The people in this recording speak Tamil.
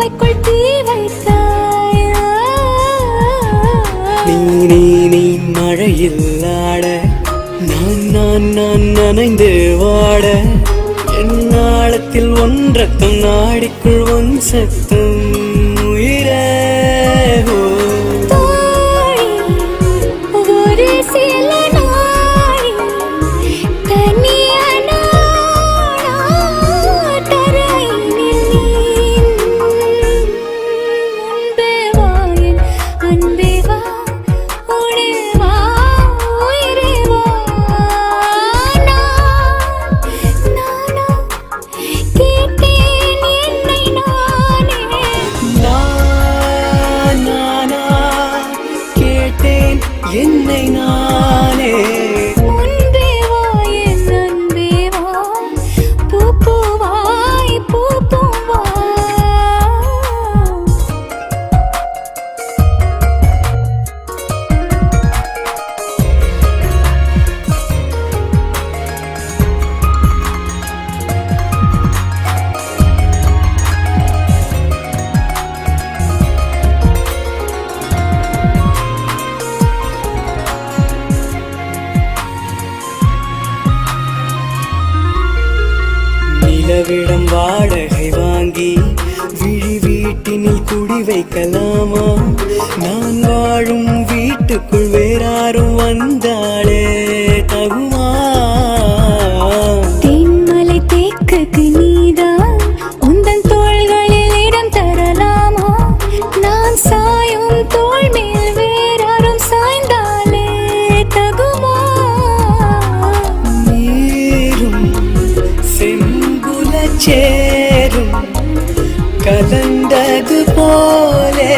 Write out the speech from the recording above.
மூளைக்குள் தீ வைத்தாய். நீ மழையில் ஆட நான் நனைந்து வாட என் நாளத்தில் ஒன்றத்தம் நாடிக்குள் ஒன் சத்தம் உயிரே. என்னை நானே முன்பே வா என் அன்பே வா பூப்பூவாய் பூப்பூவா. நிலவிடம் வாடகை வாங்கி விழி வீட்டினில் குடி வைக்கலாமா? நான் வாழும் வீட்டுக்குள் வேறாரும் வந்தாலே தகுமா? தென்மலை தேக்குக்கு நீதான் உந்தன் தோள்களில் இடம் தரலாமா? நான் சாயும் தோள் மேல் வேறாரும் சாய்ந்தாலே தகுமா? நீரும் சேரும் கலந்தது போலே